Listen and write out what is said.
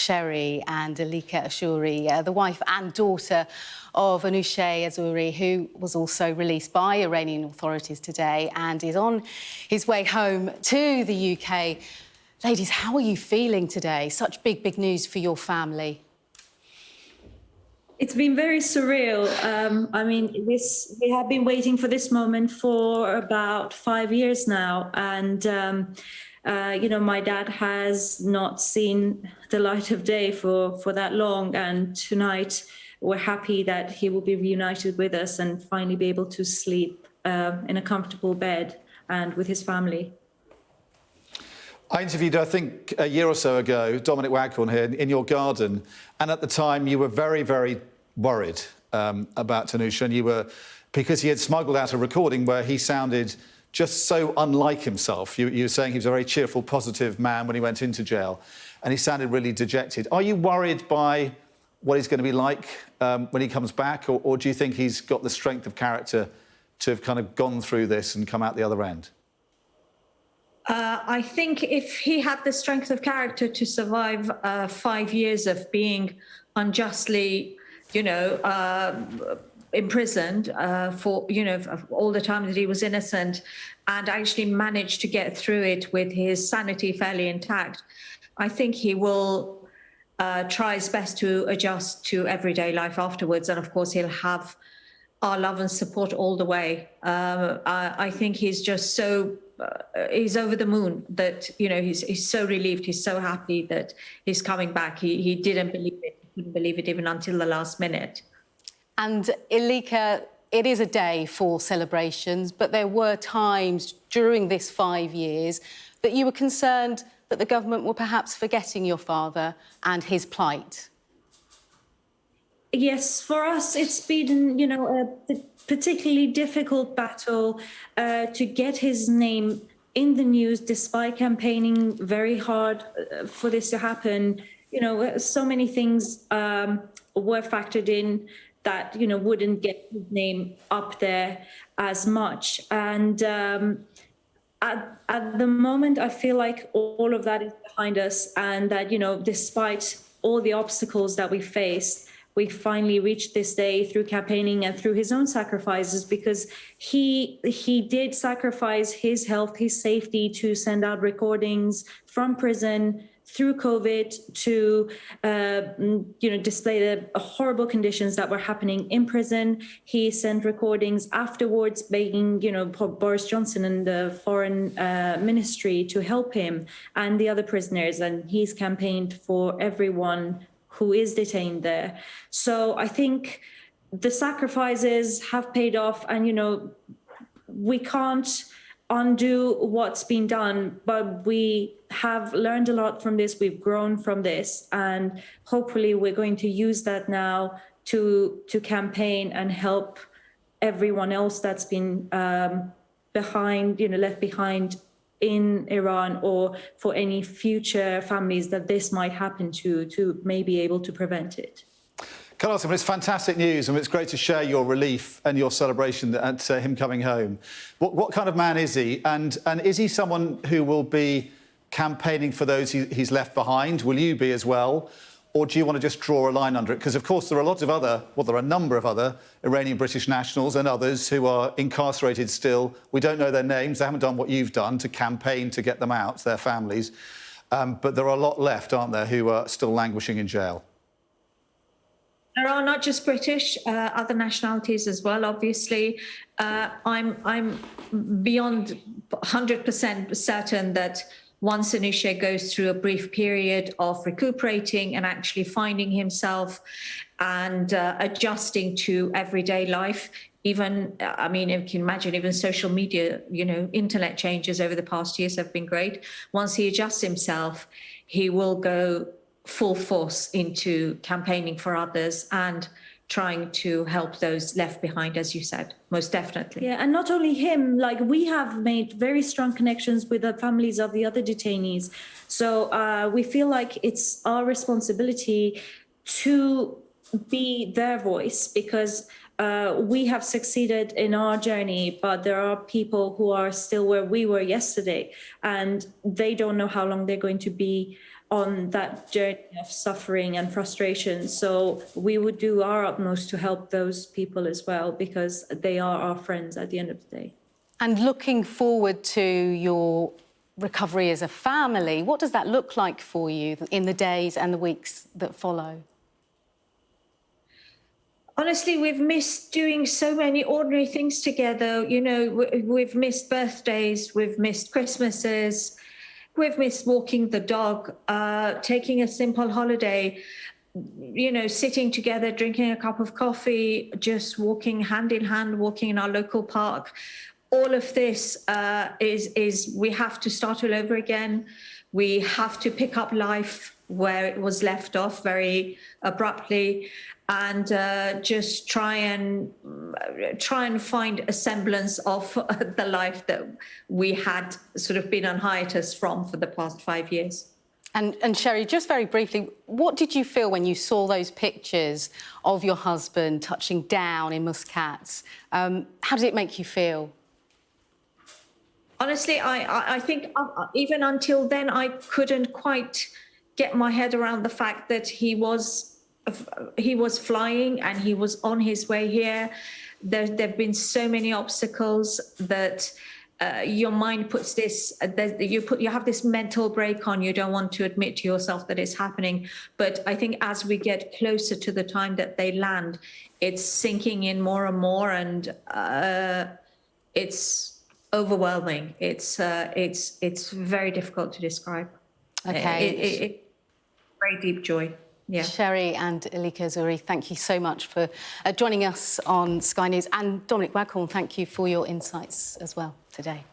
Ashoori and Anoosheh Ashoori, the wife and daughter of Anoosheh Ashoori, who was also released by Iranian authorities today and is on his way home to the UK. Ladies, how are you feeling today? Such big news for your family. It's been very surreal. We have been waiting for this moment for about 5 years now. And, my dad has not seen the light of day for that long. And tonight, we're happy that he will be reunited with us and finally be able to sleep in a comfortable bed and with his family. I interviewed, I think, a year or so ago, Dominic Waghorn here in your garden, and at the time you were very worried about Anoosheh, and you were, because he had smuggled out a recording where he sounded just so unlike himself. You were saying he was a very cheerful, positive man when he went into jail, and he sounded really dejected. Are you worried by what he's going to be like when he comes back, or do you think he's got the strength of character to have kind of gone through this and come out the other end? I think if he had the strength of character to survive 5 years of being unjustly, imprisoned for, all the time that he was innocent, and actually managed to get through it with his sanity fairly intact, I think he will try his best to adjust to everyday life afterwards. And of course, he'll have our love and support all the way. I think he's just so... he's over the moon that, he's so relieved, he's so happy that he's coming back. He didn't believe it, he couldn't believe it even until the last minute. And Anoosheh, it is a day for celebrations, but there were times during this 5 years that you were concerned that the government were perhaps forgetting your father and his plight. Yes, for us, it's been, a particularly difficult battle to get his name in the news, despite campaigning very hard for this to happen. So many things were factored in that, wouldn't get his name up there as much. And at the moment, I feel like all of that is behind us, and that, despite all the obstacles that we faced, we finally reached this day through campaigning and through his own sacrifices, because he did sacrifice his health, his safety to send out recordings from prison through COVID to, display the horrible conditions that were happening in prison. He sent recordings afterwards begging, Boris Johnson and the foreign ministry to help him and the other prisoners. And he's campaigned for everyone who is detained there. So I think the sacrifices have paid off, and, we can't undo what's been done, but we have learned a lot from this. We've grown from this, and hopefully we're going to use that now to campaign and help everyone else that's been left behind in Iran, or for any future families that this might happen to may be able to prevent it. Carlos, it's fantastic news, and it's great to share your relief and your celebration at him coming home. What kind of man is he? And is he someone who will be campaigning for those he's left behind? Will you be as well? Or do you want to just draw a line under it? Because, of course, there are there are a number of other Iranian British nationals and others who are incarcerated still. We don't know their names. They haven't done what you've done to campaign to get them out, their families. But there are a lot left, aren't there, who are still languishing in jail? There are not just British, other nationalities as well, obviously. I'm beyond 100% certain that once Anoosheh goes through a brief period of recuperating and actually finding himself and adjusting to everyday life, even, you can imagine, even social media, internet changes over the past years have been great. Once he adjusts himself, he will go full force into campaigning for others and trying to help those left behind, as you said, most definitely. Yeah, and not only him, we have made very strong connections with the families of the other detainees. So we feel like it's our responsibility to be their voice, because we have succeeded in our journey, but there are people who are still where we were yesterday, and they don't know how long they're going to be on that journey of suffering and frustration. So we would do our utmost to help those people as well, because they are our friends at the end of the day. And looking forward to your recovery as a family, what does that look like for you in the days and the weeks that follow? Honestly, we've missed doing so many ordinary things together. You know, we've missed birthdays, we've missed Christmases, we've missed walking the dog, taking a simple holiday, you know, sitting together, drinking a cup of coffee, just walking hand in hand, walking in our local park. All of this is we have to start all over again. We have to pick up life where it was left off very abruptly, and just try and find a semblance of the life that we had sort of been on hiatus from for the past 5 years. And Sherry, just very briefly, what did you feel when you saw those pictures of your husband touching down in Muscat? How did it make you feel? Honestly, I think even until then, I couldn't quite get my head around the fact that he was flying and he was on his way here. There've been so many obstacles that your mind puts this. You have this mental break on. You don't want to admit to yourself that it's happening. But I think as we get closer to the time that they land, it's sinking in more and more, and it's overwhelming. It's very difficult to describe. Okay. Very deep joy. Yeah. Sherry and Anoosheh Ashoori, thank you so much for joining us on Sky News. And Dominic Waghorn, thank you for your insights as well today.